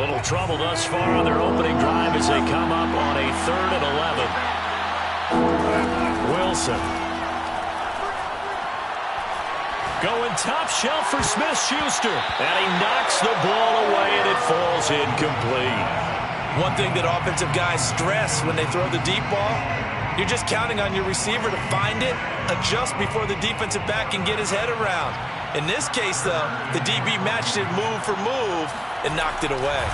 Little trouble thus far on their opening drive as they come up on a 3rd and 11. Wilson. Going top shelf for Smith-Schuster. And he knocks the ball away, and it falls incomplete. One thing that offensive guys stress when they throw the deep ball, you're just counting on your receiver to find it, adjust before the defensive back can get his head around. In this case, though, the DB matched it move for move and knocked it away.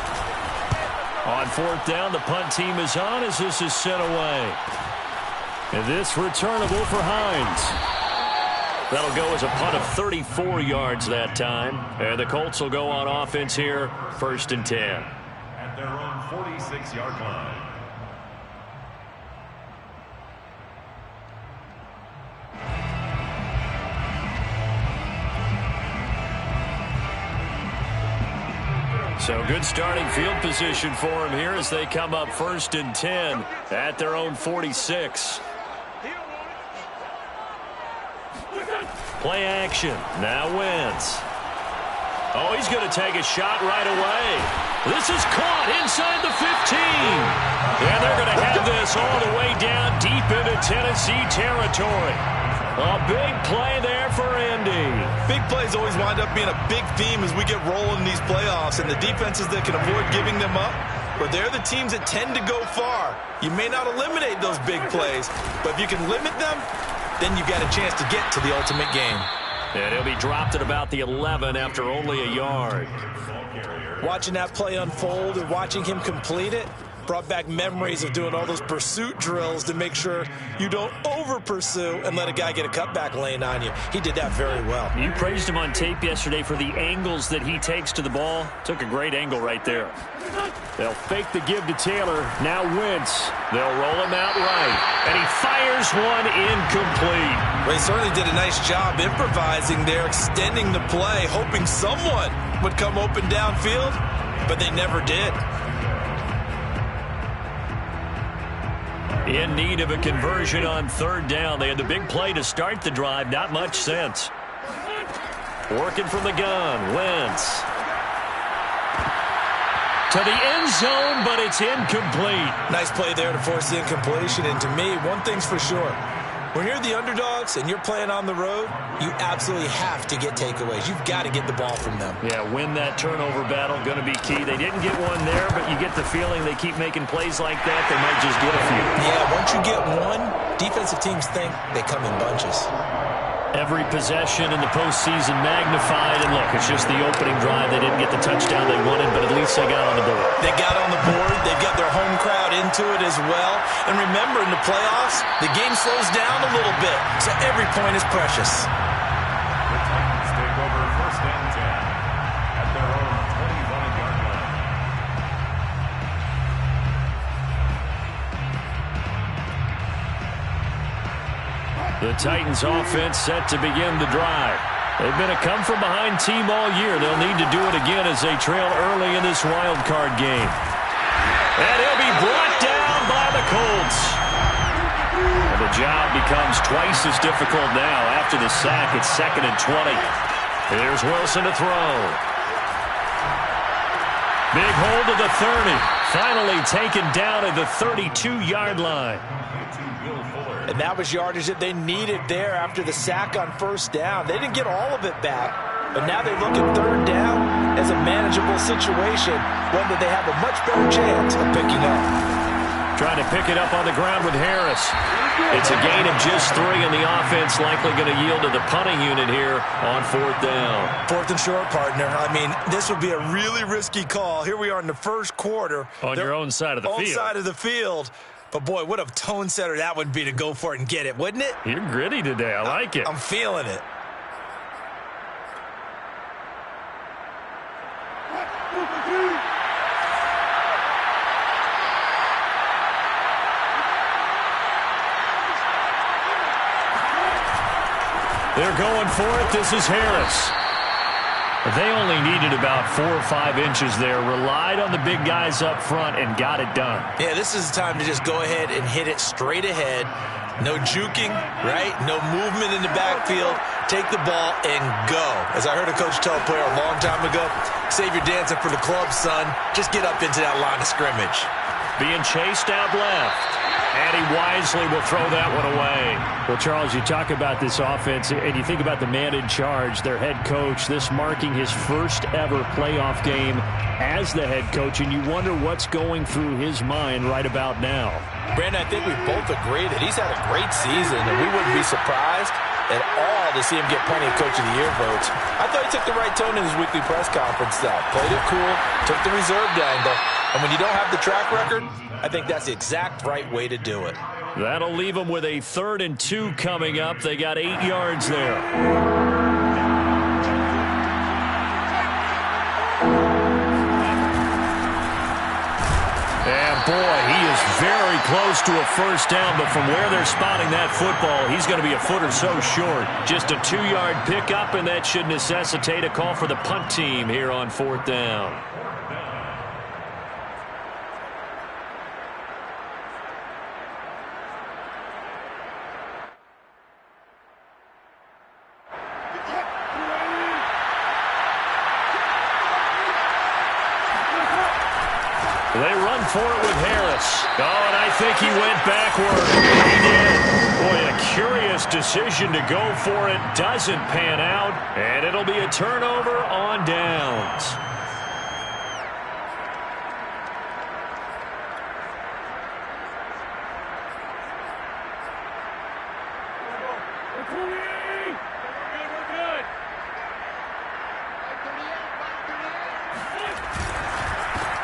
On 4th down, the punt team is on as this is sent away. And this returnable for Hines. That'll go as a punt of 34 yards that time. And the Colts will go on offense here, 1st and 10. At their own 46-yard line. So good starting field position for them here as they come up 1st and 10 at their own 46. Play action. Now Wentz. Oh, he's going to take a shot right away. This is caught inside the 15. And they're going to have this all the way down deep into Tennessee territory. A big play there for Indy. Big plays always wind up being a big theme as we get rolling in these playoffs, and the defenses that can avoid giving them up, or they're the teams that tend to go far. You may not eliminate those big plays, but if you can limit them, then you've got a chance to get to the ultimate game. And he'll be dropped at about the 11 after only a yard. Watching that play unfold and watching him complete it brought back memories of doing all those pursuit drills to make sure you don't over-pursue and let a guy get a cutback lane on you. He did that very well. You praised him on tape yesterday for the angles that he takes to the ball. Took a great angle right there. They'll fake the give to Taylor. Now Wentz. They'll roll him out right. And he fires one incomplete. Well, he certainly did a nice job improvising there, extending the play, hoping someone would come open downfield, but they never did. In need of a conversion on 3rd down. They had the big play to start the drive. Not much sense. Working from the gun. Wentz. To the end zone, but it's incomplete. Nice play there to force the incompletion. And to me, one thing's for sure. When you're the underdogs and you're playing on the road, you absolutely have to get takeaways. You've got to get the ball from them. Yeah, win that turnover battle, going to be key. They didn't get one there, but you get the feeling they keep making plays like that, they might just get a few. Yeah, once you get one, defensive teams think they come in bunches. Every possession in the postseason magnified, and look, it's just the opening drive. They didn't get the touchdown they wanted, but at least they got on the board. They got on the board. They've got their home crowd into it as well. And remember, in the playoffs, the game slows down a little bit, so every point is precious. The Titans take over 1st and 10 at their own 21-yard line. The Titans offense set to begin the drive. They've been a come-from-behind team all year. They'll need to do it again as they trail early in this wild card game. And he'll be brought down by the Colts. And the job becomes twice as difficult now. After the sack, it's 2nd and 20. Here's Wilson to throw. Big hold of the 30. Finally taken down at the 32-yard line. And that was yardage that they needed there after the sack on 1st down. They didn't get all of it back, but now they look at 3rd down as a manageable situation, one that they have a much better chance of picking up. Trying to pick it up on the ground with Harris. It's a gain of just 3, and the offense likely going to yield to the punting unit here on 4th down. 4th and short, partner. I mean, this would be a really risky call. Here we are in the 1st quarter. On your own side of the field. Own side of the field. But, boy, what a tone setter that would be to go for it and get it, wouldn't it? You're gritty today. I like it. I'm feeling it. They're going for it. This is Harris. They only needed about 4 or 5 inches there, relied on the big guys up front, and got it done. Yeah, this is the time to just go ahead and hit it straight ahead. No juking, right? No movement in the backfield. Take the ball and go. As I heard a coach tell a player a long time ago, save your dancing for the club, son. Just get up into that line of scrimmage. Being chased out left. And he wisely will throw that one away. Well, Charles, you talk about this offense, and you think about the man in charge, their head coach, this marking his first ever playoff game as the head coach, and you wonder what's going through his mind right about now. Brandon, I think we both agree that he's had a great season, and we wouldn't be surprised at all to see him get plenty of Coach of the Year votes. I thought he took the right tone in his weekly press conference, though. Played it cool, took the reserved angle, and when you don't have the track record, I think that's the exact right way to do it. That'll leave them with a 3rd and 2 coming up. They got 8 yards there. And boy, he is very close to a first down, but from where they're spotting that football, he's going to be a foot or so short. Just a 2-yard pickup, and that should necessitate a call for the punt team here on 4th down. They run for it with Harris. Oh, and I think he went backward. He did. Boy, a curious decision to go for it. Doesn't pan out, and it'll be a turnover on downs.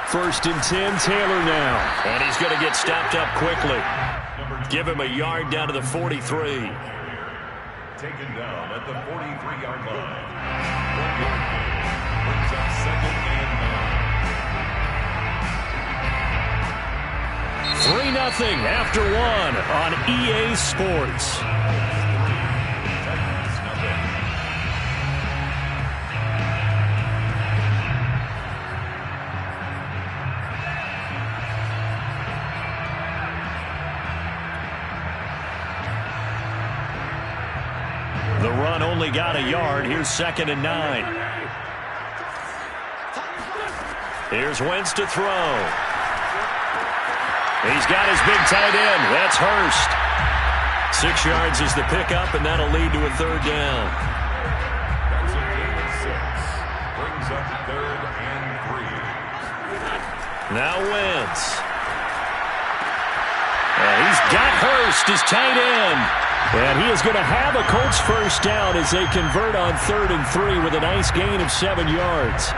First and 10, Taylor now. And he's going to get stopped up quickly. Give him a yard down to the 43. Taken down at the 43-yard line. 1-yard gain brings up 2nd and 3-0 after 1 on EA Sports. The run only got a yard. Here's 2nd and 9. Here's Wentz to throw. He's got his big tight end. That's Hurst. 6 yards is the pickup, and that'll lead to a 3rd down. That's a gain of 6. Brings up 3rd and 3. Now Wentz. He's got Hurst, his tight end. And he is going to have a Colts first down as they convert on 3rd and 3 with a nice gain of 7 yards.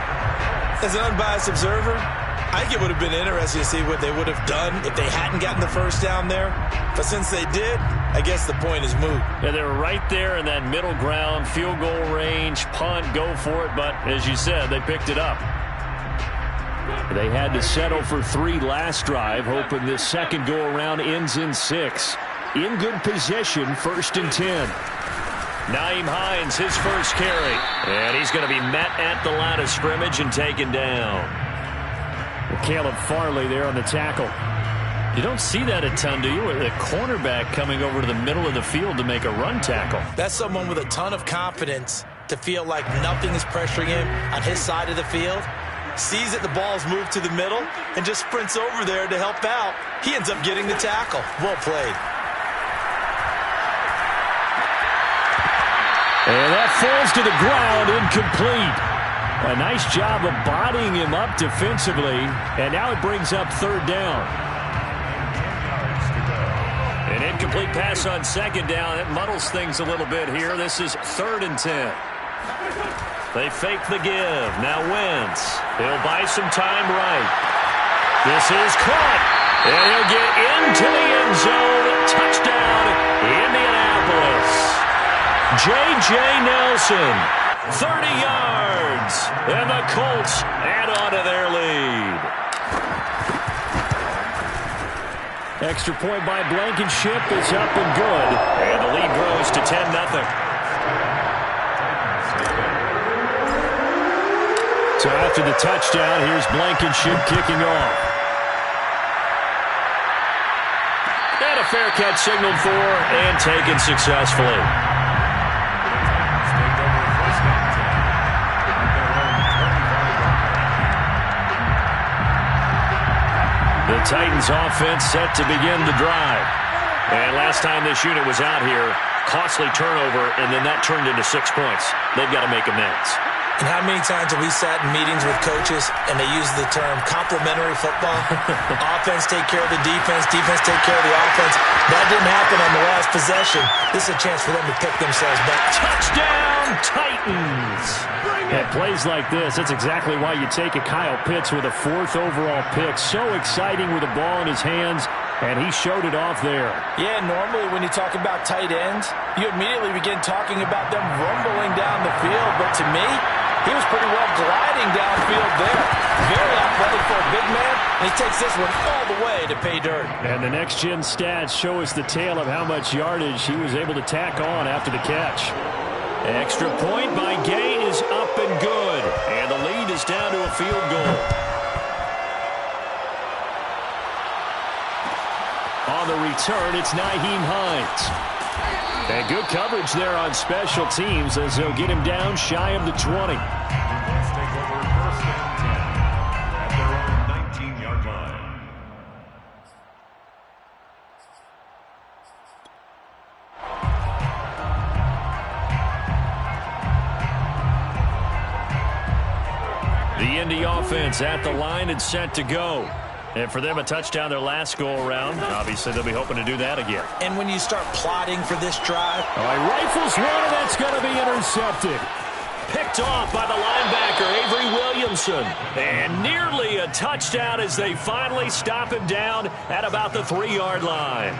As an unbiased observer, I think it would have been interesting to see what they would have done if they hadn't gotten the first down there. But since they did, I guess the point is moot. Yeah, they're right there in that middle ground, field goal range, punt, go for it. But as you said, they picked it up. They had to settle for 3 last drive, hoping this second go-around ends in 6. In good position, 1st and 10. Nyheim Hines, his first carry. And he's going to be met at the line of scrimmage and taken down. Caleb Farley there on the tackle. You don't see that a ton, do you? A cornerback coming over to the middle of the field to make a run tackle. That's someone with a ton of confidence to feel like nothing is pressuring him on his side of the field. Sees that the ball's moved to the middle and just sprints over there to help out. He ends up getting the tackle. Well played. And that falls to the ground, incomplete. A nice job of bodying him up defensively, and now it brings up 3rd down. An incomplete pass on 2nd down. It muddles things a little bit here. This is 3rd and 10. They fake the give. Now Wentz. He'll buy some time right. This is caught. And he'll get into the end zone. Touchdown, Indianapolis. J.J. Nelson, 30 yards, and the Colts add on to their lead. Extra point by Blankenship is up and good, and the lead grows to 10-0. So after the touchdown, here's Blankenship kicking off. And a fair catch signaled for and taken successfully. The Titans offense set to begin the drive. And last time this unit was out here, costly turnover, and then that turned into 6 points. They've got to make amends. And how many times have we sat in meetings with coaches and they use the term complementary football? Offense take care of the defense, defense take care of the offense. That didn't happen on the last possession. This is a chance for them to pick themselves back. Touchdown, Titans! At plays like this, that's exactly why you take a Kyle Pitts with a 4th overall pick. So exciting with the ball in his hands, and he showed it off there. Yeah, normally when you talk about tight ends, you immediately begin talking about them rumbling down the field. But to me, he was pretty well gliding downfield there. Very athletic for a big man, and he takes this one all the way to pay dirt. And the next-gen stats show us the tale of how much yardage he was able to tack on after the catch. Extra point by Gay is up and good. And the lead is down to a field goal. On the return, it's Nyheim Hines. And good coverage there on special teams as they'll get him down shy of the 20. Let's take over 1st and 10 at their own 19-yard line. The Indy offense at the line and set to go. And for them, a touchdown their last go-around. Obviously, they'll be hoping to do that again. And when you start plotting for this drive. All right, rifles one, and that's going to be intercepted. Picked off by the linebacker, Avery Williamson. And nearly a touchdown as they finally stop him down at about the 3-yard line.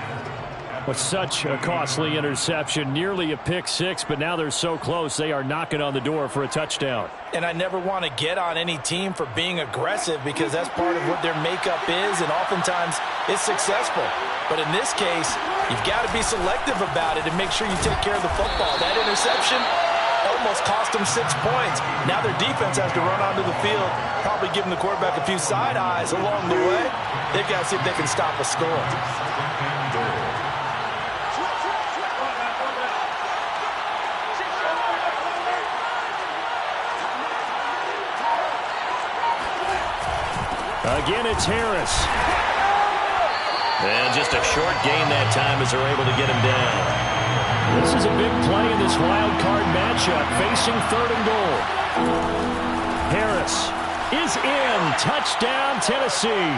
With such a costly interception, nearly a pick six, but now they're so close, they are knocking on the door for a touchdown. And I never want to get on any team for being aggressive because that's part of what their makeup is, and oftentimes it's successful. But in this case, you've got to be selective about it and make sure you take care of the football. That interception almost cost them 6 points. Now their defense has to run onto the field, probably giving the quarterback a few side eyes along the way. They've got to see if they can stop a score. Again, it's Harris. And just a short gain that time as they're able to get him down. This is a big play in this wild card matchup, facing 3rd and goal. Harris is in. Touchdown, Tennessee.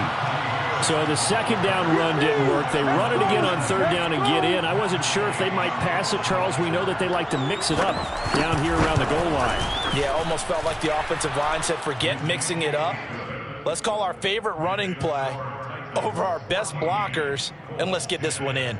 So the second down run didn't work. They run it again on 3rd down and get in. I wasn't sure if they might pass it, Charles. We know that they like to mix it up down here around the goal line. Yeah, almost felt like the offensive line said, forget mixing it up. Let's call our favorite running play over our best blockers, and let's get this one in.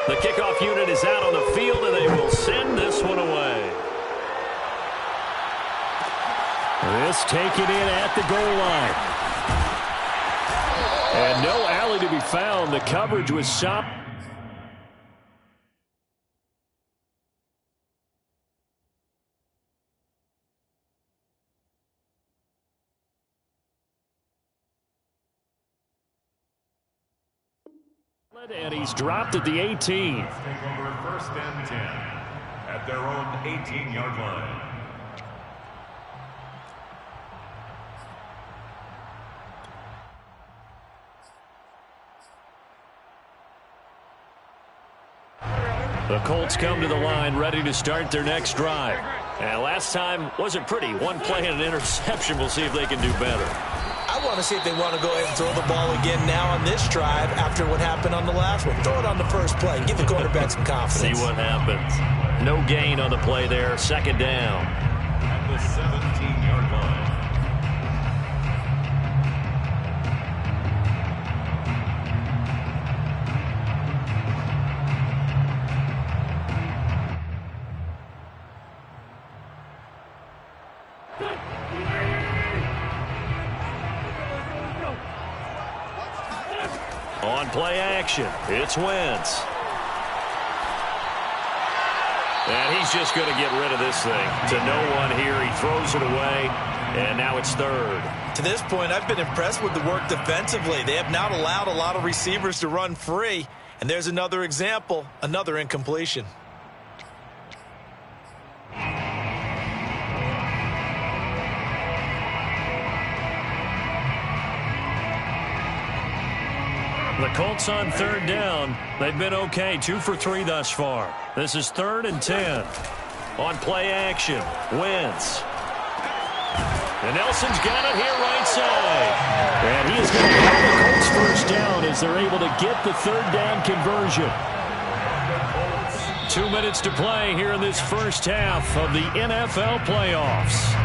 The kickoff unit is out on the field, and they will send this one away. This taken in at the goal line. And no alley to be found. The coverage was stopped. And he's dropped at the 18. Let's take over 1st and 10 at their own 18-yard line. The Colts come to the line ready to start their next drive. And last time wasn't pretty. One play and an interception. We'll see if they can do better. I want to see if they want to go ahead and throw the ball again now on this drive after what happened on the last one. Throw it on the first play. Give the quarterback some confidence. See what happens. No gain on the play there. 2nd down. At the 17-yard line. On play action, it's Wentz. And he's just going to get rid of this thing. To no one here, he throws it away, and now it's third. To this point, I've been impressed with the work defensively. They have not allowed a lot of receivers to run free. And there's another example, another incompletion. The Colts on third down. They've been okay, 2 for 3 thus far. This is 3rd and 10. On play action, Wentz. And Nelson's got it here right side. And he is going to have the Colts first down as they're able to get the third down conversion. 2 minutes to play here in this first half of the NFL playoffs.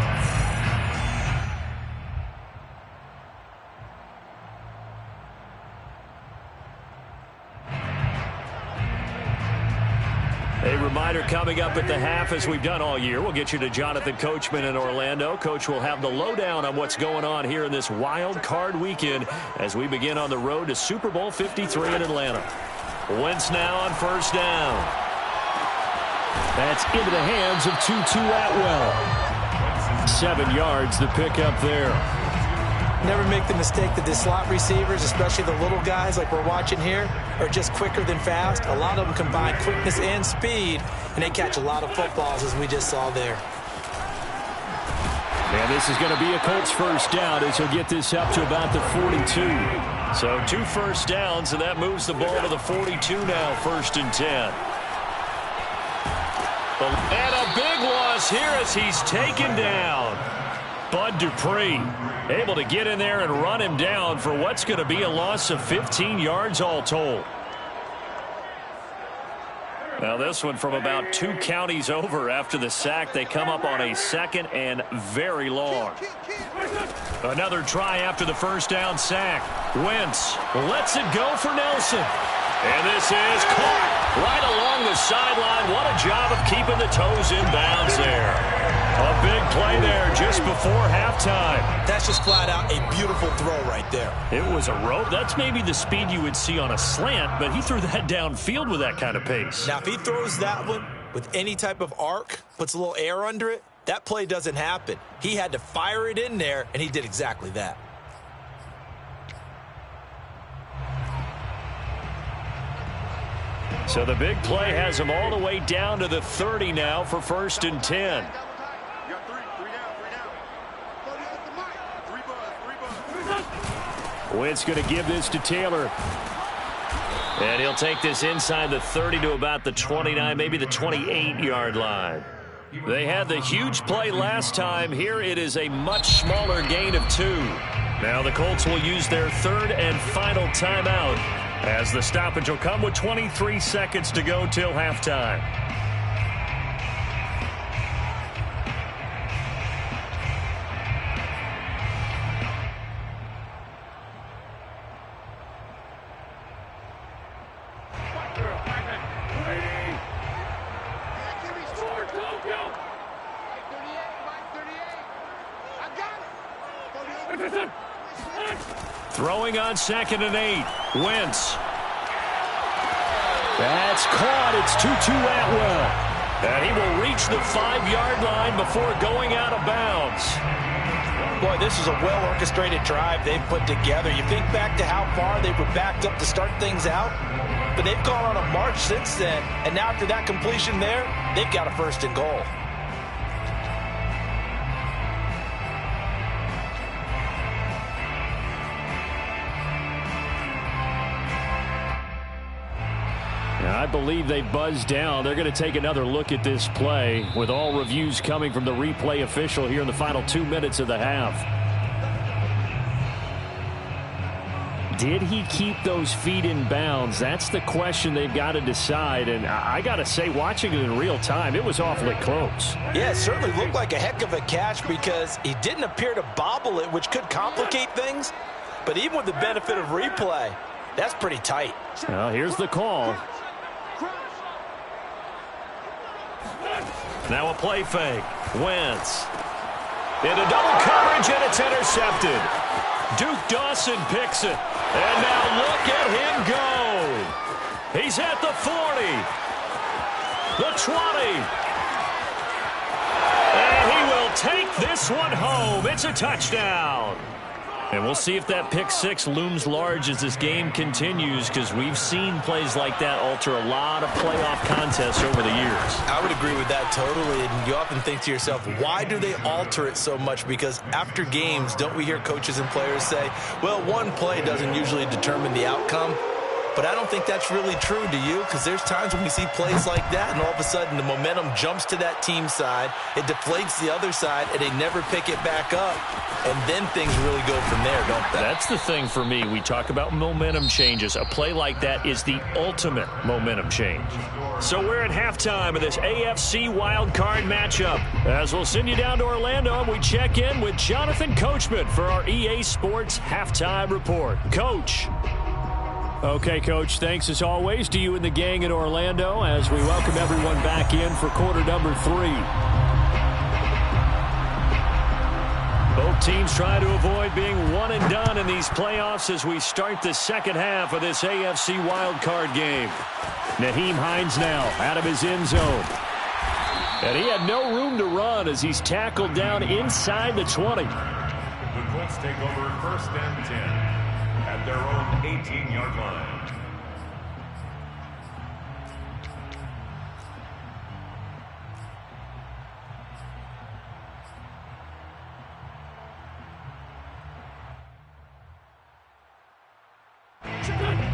A reminder coming up at the half, as we've done all year. We'll get you to Jonathan Coachman in Orlando. Coach will have the lowdown on what's going on here in this wild card weekend as we begin on the road to Super Bowl 53 in Atlanta. Wentz now on first down. That's into the hands of Tutu Atwell. 7 yards the pickup there. Never make the mistake that the slot receivers, especially the little guys like we're watching here, are just quicker than fast. A lot of them combine quickness and speed, and they catch a lot of footballs, as we just saw there. And this is going to be a Colts first down as he'll get this up to about the 42. So 2 first downs, and that moves the ball to the 42 now, 1st and 10. And a big loss here as he's taken down. Bud Dupree able to get in there and run him down for what's going to be a loss of 15 yards all told. Now this one from about 2 counties over after the sack. They come up on a 2nd and very long. Another try after the first down sack. Wentz lets it go for Nelson. And this is caught right along the sideline. What a job of keeping the toes in bounds there. A big play there just before halftime. That's just flat out a beautiful throw right there. It was a rope. That's maybe the speed you would see on a slant, but he threw that downfield with that kind of pace. Now, if he throws that one with any type of arc, puts a little air under it, that play doesn't happen. He had to fire it in there, and he did exactly that. So the big play has him all the way down to the 30 now for 1st and 10. Wentz going to give this to Taylor. And he'll take this inside the 30 to about the 29, maybe the 28-yard line. They had the huge play last time. Here it is a much smaller gain of 2. Now the Colts will use their 3rd and final timeout as the stoppage will come with 23 seconds to go till halftime. Throwing on 2nd and 8. Wentz. That's caught. It's Tutu Atwell. And he will reach the 5-yard line before going out of bounds. Boy, this is a well-orchestrated drive they've put together. You think back to how far they were backed up to start things out, but they've gone on a march since then. And now after that completion there, they've got a 1st and goal. I believe they buzzed down. They're going to take another look at this play with all reviews coming from the replay official here in the final 2 minutes of the half. Did he keep those feet in bounds? That's the question they've got to decide. And I got to say, watching it in real time, it was awfully close. Yeah, it certainly looked like a heck of a catch because he didn't appear to bobble it, which could complicate things. But even with the benefit of replay, that's pretty tight. Well, here's the call. Now a play fake. Wentz. Into double coverage, and it's intercepted. Duke Dawson picks it. And now look at him go. He's at the 40. The 20. And he will take this one home. It's a touchdown. And we'll see if that pick six looms large as this game continues, because we've seen plays like that alter a lot of playoff contests over the years. I would agree with that totally. And you often think to yourself, why do they alter it so much? Because after games, don't we hear coaches and players say, well, one play doesn't usually determine the outcome? But I don't think that's really true, do you? Because there's times when we see plays like that, and all of a sudden the momentum jumps to that team side, it deflates the other side, and they never pick it back up. And then things really go from there, don't they? That's the thing for me. We talk about momentum changes. A play like that is the ultimate momentum change. So we're at halftime of this AFC wildcard matchup. As we'll send you down to Orlando, and we check in with Jonathan Coachman for our EA Sports Halftime Report. Coach. Okay, Coach, thanks as always to you and the gang in Orlando as we welcome everyone back in for quarter number 3. Both teams try to avoid being one and done in these playoffs as we start the second half of this AFC wildcard game. Nyheim Hines now out of his end zone. And he had no room to run as he's tackled down inside the 20. The Colts take over 1st and 10. At their own 18-yard line.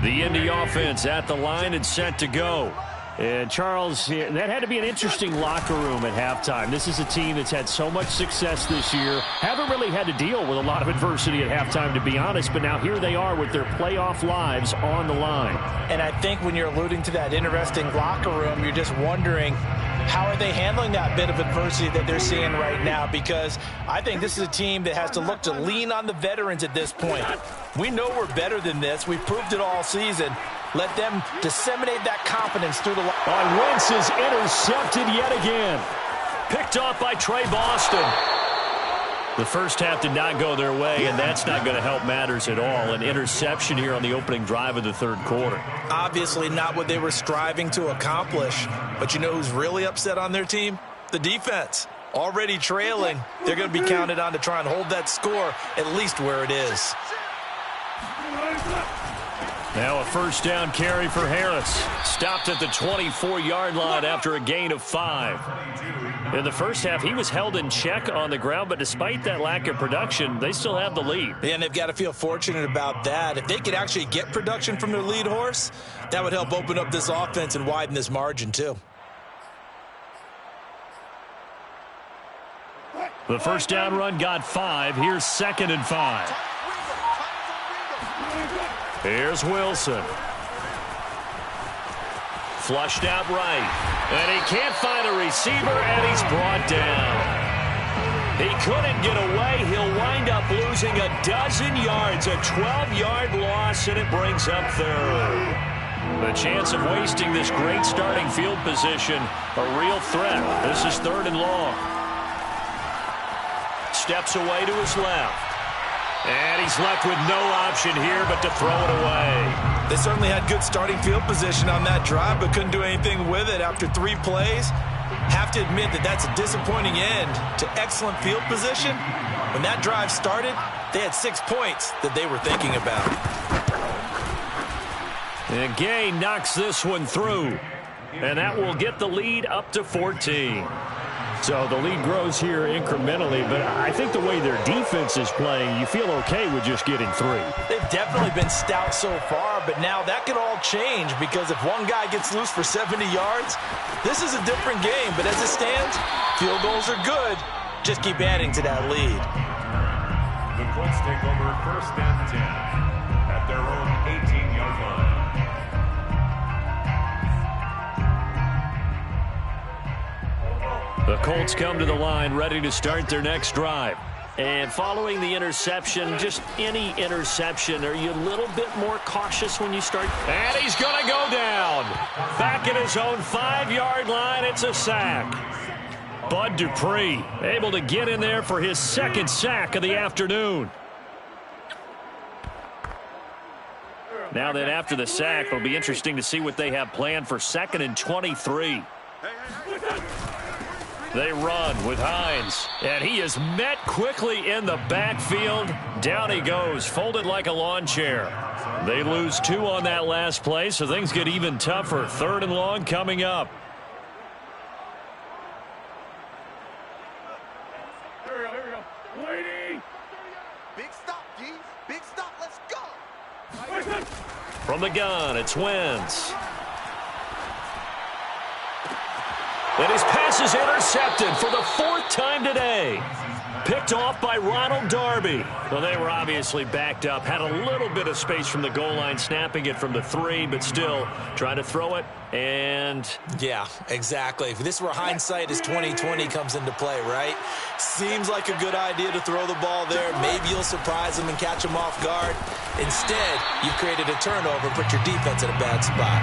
The Indy offense at the line and set to go. And, Charles, that had to be an interesting locker room at halftime. This is a team that's had so much success this year. Haven't really had to deal with a lot of adversity at halftime, to be honest. But now here they are with their playoff lives on the line. And I think when you're alluding to that interesting locker room, you're just wondering, how are they handling that bit of adversity that they're seeing right now? Because I think this is a team that has to look to lean on the veterans at this point. We know we're better than this. We've proved it all season. Let them disseminate that confidence through the line. On Wentz is intercepted yet again. Picked off by Trey Boston. The first half did not go their way, and that's not going to help matters at all. An interception here on the opening drive of the third quarter. Obviously not what they were striving to accomplish. But you know who's really upset on their team? The defense. Already trailing. They're going to be counted on to try and hold that score at least where it is. Now a first down carry for Harris. Stopped at the 24-yard line after a gain of 5. In the first half, he was held in check on the ground, but despite that lack of production, they still have the lead. And they've got to feel fortunate about that. If they could actually get production from their lead horse, that would help open up this offense and widen this margin too. The first down run got 5. Here's 2nd and 5. Here's Wilson. Flushed out right. And he can't find a receiver, and he's brought down. He couldn't get away. He'll wind up losing a dozen yards, a 12-yard loss, and it brings up 3rd. The chance of wasting this great starting field position, a real threat. This is 3rd and long. Steps away to his left. And he's left with no option here but to throw it away. They certainly had good starting field position on that drive, but couldn't do anything with it after 3 plays. Have to admit that that's a disappointing end to excellent field position. When that drive started, they had 6 points that they were thinking about. And Gay knocks this one through. And that will get the lead up to 14. So the lead grows here incrementally, but I think the way their defense is playing, you feel okay with just getting 3. They've definitely been stout so far, but now that could all change because if one guy gets loose for 70 yards, this is a different game. But as it stands, field goals are good. Just keep adding to that lead. The Colts take over 1st and 10 at their own 18-yard line. The Colts come to the line ready to start their next drive. And following the interception, just any interception, are you a little bit more cautious when you start? And he's going to go down. Back at his own 5-yard line, it's a sack. Bud Dupree able to get in there for his second sack of the afternoon. Now that after the sack, it'll be interesting to see what they have planned for 2nd and 23. They run with Hines, and he is met quickly in the backfield. Down he goes, folded like a lawn chair. They lose 2 on that last play, so things get even tougher. 3rd and long coming up. Here we go. Waiting. Big stop, G. Big stop. Let's go. From the gun, it's Wentz. And his pass is intercepted for the 4th time today. Picked off by Ronald Darby. Well, they were obviously backed up. Had a little bit of space from the goal line, snapping it from the 3, but still trying to throw it. And yeah, exactly. This is where hindsight is 20/20 comes into play, right? Seems like a good idea to throw the ball there. Maybe you'll surprise them and catch them off guard. Instead, you've created a turnover, put your defense in a bad spot.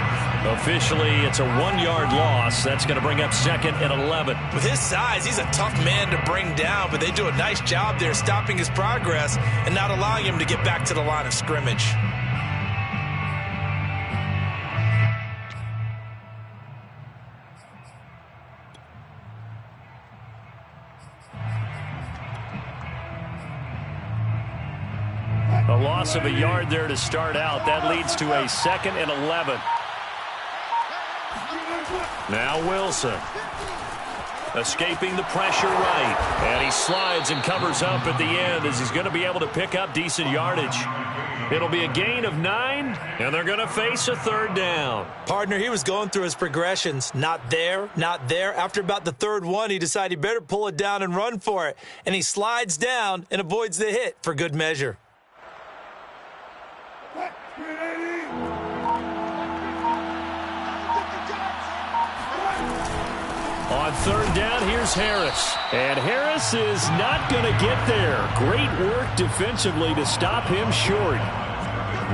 Officially, it's a 1-yard loss. That's going to bring up 2nd and 11. With his size, he's a tough man to bring down, but they do a nice job there stopping his progress and not allowing him to get back to the line of scrimmage. A loss of a yard there to start out. That leads to a 2nd and 11. Now Wilson. Escaping the pressure right. And he slides and covers up at the end as he's going to be able to pick up decent yardage. It'll be a gain of 9, and they're going to face a 3rd down. Partner, he was going through his progressions. Not there, not there. After about the 3rd one, he decided he better pull it down and run for it. And he slides down and avoids the hit for good measure. On 3rd down, here's Harris. And Harris is not going to get there. Great work defensively to stop him short.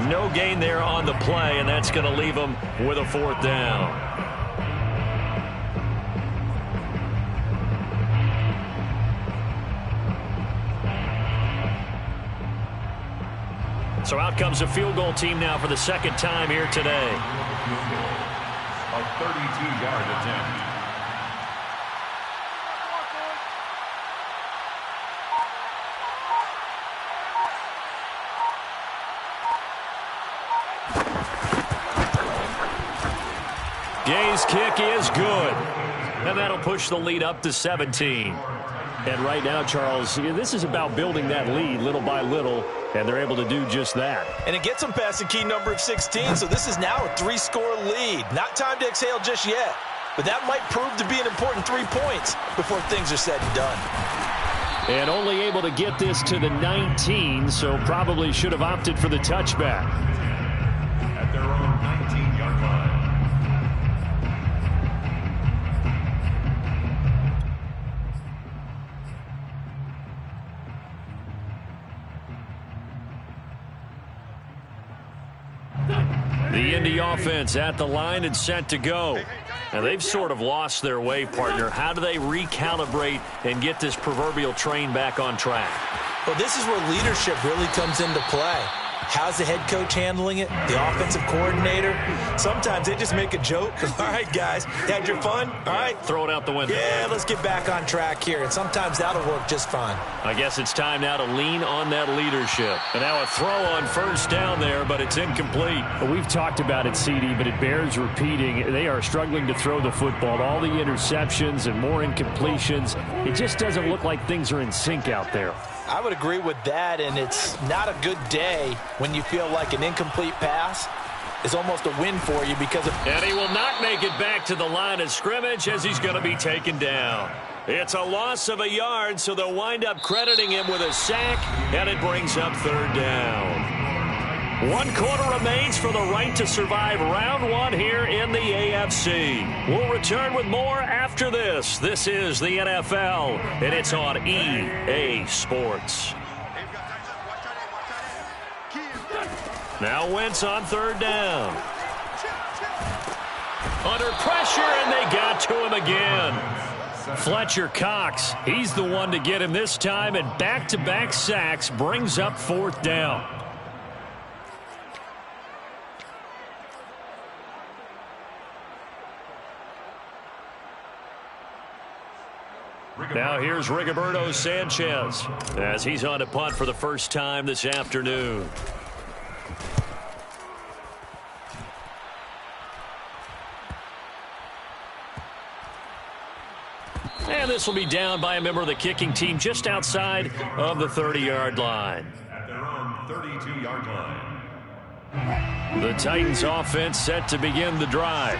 No gain there on the play, and that's going to leave him with a 4th down. So out comes a field goal team now for the 2nd time here today. A 32-yard attempt. Gay's kick is good. And that'll push the lead up to 17. And right now, Charles, this is about building that lead little by little, and they're able to do just that. And it gets them past the key number of 16, so this is now a 3-score lead. Not time to exhale just yet, but that might prove to be an important 3 points before things are said and done. And only able to get this to the 19, so probably should have opted for the touchback. At their own 19-yard line. The Indy offense at the line and set to go. Now, they've sort of lost their way, partner. How do they recalibrate and get this proverbial train back on track? Well, this is where leadership really comes into play. How's the head coach handling it? The offensive coordinator? Sometimes they just make a joke. All right, guys, had your fun? All right. Throw it out the window. Yeah, let's get back on track here. And sometimes that'll work just fine. I guess it's time now to lean on that leadership. And now a throw on 1st down there, but it's incomplete. Well, we've talked about it, CD, but it bears repeating. They are struggling to throw the football. All the interceptions and more incompletions. It just doesn't look like things are in sync out there. I would agree with that, and it's not a good day when you feel like an incomplete pass is almost a win for you because of... And he will not make it back to the line of scrimmage as he's going to be taken down. It's a loss of a yard, so they'll wind up crediting him with a sack, and it brings up 3rd down. 1 quarter remains for the right to survive round 1 here in the AFC. We'll return with more after this. This is the NFL, and it's on EA Sports. Now Wentz on 3rd down. Under pressure, and they got to him again. Fletcher Cox, he's the one to get him this time, and back-to-back sacks brings up 4th down. Now here's Rigoberto Sanchez as he's on to punt for the first time this afternoon. And this will be down by a member of the kicking team just outside of the 30-yard line. At their own 32-yard line. The Titans offense set to begin the drive.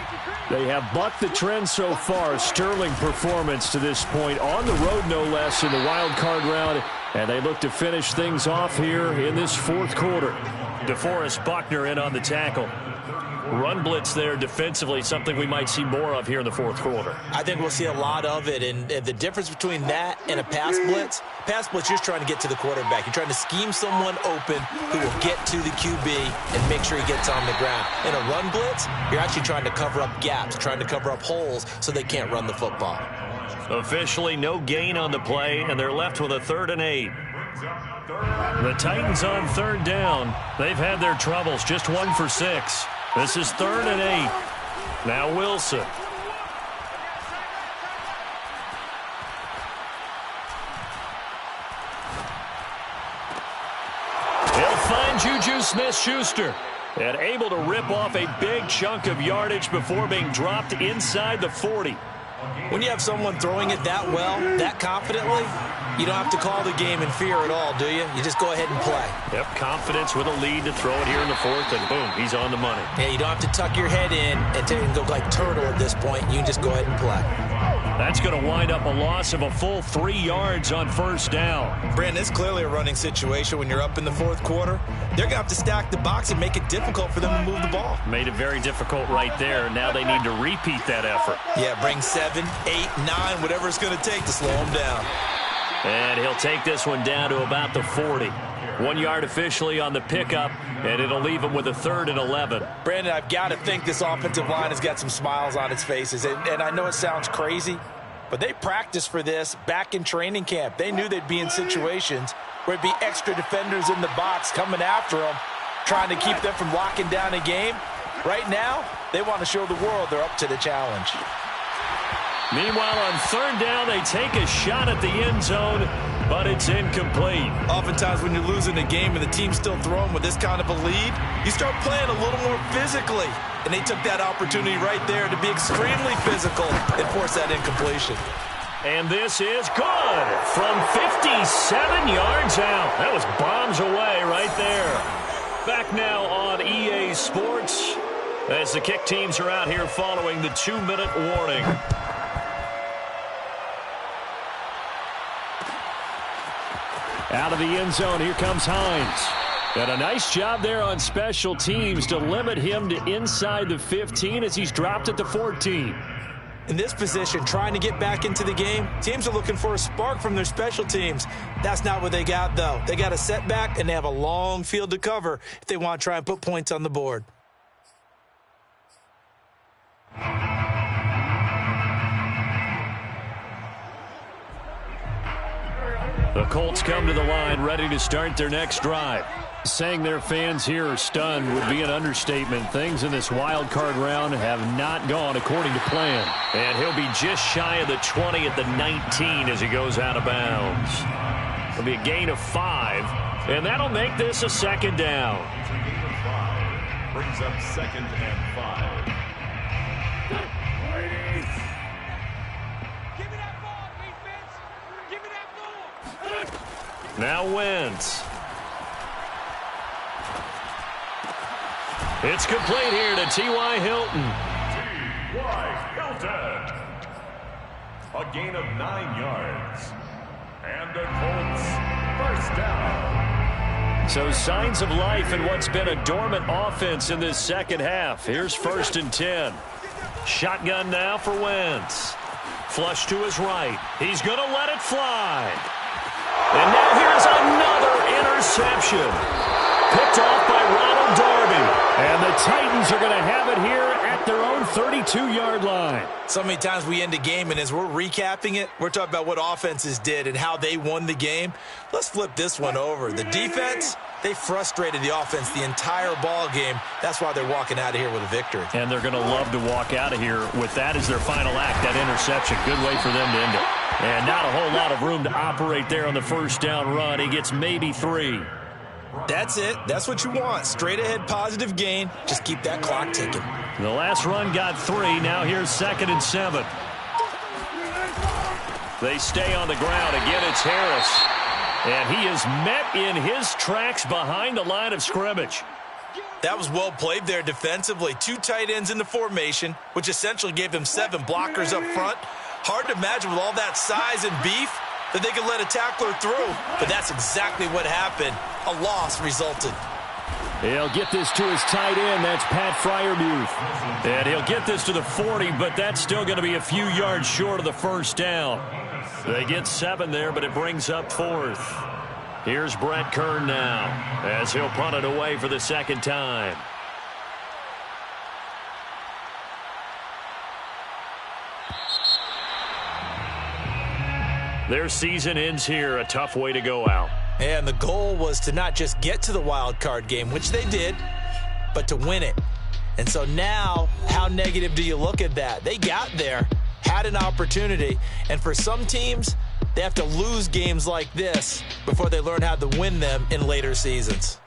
They have bucked the trend so far. Sterling performance to this point. On the road, no less, in the wild card round. And they look to finish things off here in this 4th quarter. DeForest Buckner in on the tackle. Run blitz there defensively, something we might see more of here in the 4th quarter. I think we'll see a lot of it, and the difference between that and a pass blitz, you're just trying to get to the quarterback. You're trying to scheme someone open who will get to the QB and make sure he gets on the ground. In a run blitz, you're actually trying to cover up gaps, trying to cover up holes so they can't run the football. Officially no gain on the play, and they're left with a 3rd and 8. The Titans on 3rd down. They've had their troubles, just 1 for 6. This is 3rd and 8. Now Wilson. He'll find Juju Smith-Schuster. And able to rip off a big chunk of yardage before being dropped inside the 40. When you have someone throwing it that well, that confidently, you don't have to call the game in fear at all, do you? You just go ahead and play. Yep, confidence with a lead to throw it here in the 4th, and boom, he's on the money. Yeah, you don't have to tuck your head in and go like turtle at this point. You can just go ahead and play. That's going to wind up a loss of a full 3 yards on 1st down. Brandon, it's clearly a running situation when you're up in the 4th quarter. They're going to have to stack the box and make it difficult for them to move the ball. Made it very difficult right there. Now they need to repeat that effort. Yeah, bring 7, 8, 9, whatever it's going to take to slow them down. And he'll take this one down to about the 40. 1 yard officially on the pickup, and it'll leave him with a 3rd and 11. Brandon, I've got to think this offensive line has got some smiles on its faces. And I know it sounds crazy, but they practiced for this back in training camp. They knew they'd be in situations where it'd be extra defenders in the box coming after them, trying to keep them from locking down a game. Right now, they want to show the world they're up to the challenge. Meanwhile, on 3rd down, they take a shot at the end zone, but it's incomplete. Oftentimes when you're losing a game and the team's still throwing with this kind of a lead, you start playing a little more physically. And they took that opportunity right there to be extremely physical and force that incompletion. And this is good from 57 yards out. That was bombs away right there. Back now on EA Sports as the kick teams are out here following the 2-minute warning. Out of the end zone, here comes Hines. And a nice job there on special teams to limit him to inside the 15 as he's dropped at the 14. In this position, trying to get back into the game, teams are looking for a spark from their special teams. That's not what they got, though. They got a setback, and they have a long field to cover if they want to try and put points on the board. The Colts come to the line ready to start their next drive. Saying their fans here are stunned would be an understatement. Things in this wild card round have not gone according to plan. And he'll be just shy of the 20 at the 19 as he goes out of bounds. It'll be a gain of 5, and that'll make this a 2nd down. Brings up 2nd and 5. Give me that ball, defense. Give me that ball. Now Wentz. It's complete here to T.Y. Hilton. T.Y. Hilton. A gain of 9 yards. And the Colts first down. So signs of life in what's been a dormant offense in this second half. Here's 1st and 10. Shotgun now for Wentz. Flush to his right. He's going to let it fly. And now here's another interception. Picked off by Ronald Darby. And the Titans are going to have it here at their own 32-yard line. So many times we end a game, and as we're recapping it, we're talking about what offenses did and how they won the game. Let's flip this one over. The defense, they frustrated the offense the entire ball game. That's why they're walking out of here with a victory. And they're going to love to walk out of here with that as their final act, that interception. Good way for them to end it. And not a whole lot of room to operate there on the first down run. He gets maybe 3. That's it. That's what you want. Straight ahead positive gain. Just keep that clock ticking. The last run got 3. Now here's 2nd and 7. They stay on the ground. Again, it's Harris. And he is met in his tracks behind the line of scrimmage. That was well played there defensively. 2 tight ends in the formation, which essentially gave them 7 blockers up front. Hard to imagine with all that size and beef that they could let a tackler through. But that's exactly what happened. A loss resulted. He'll get this to his tight end. That's Pat Freiermuth. And he'll get this to the 40, but that's still going to be a few yards short of the first down. They get 7 there, but it brings up 4th. Here's Brett Kern now as he'll punt it away for the 2nd time. Their season ends here. A tough way to go out. And the goal was to not just get to the wild card game, which they did, but to win it. And so now, how negative do you look at that? They got there, had an opportunity, and for some teams, they have to lose games like this before they learn how to win them in later seasons.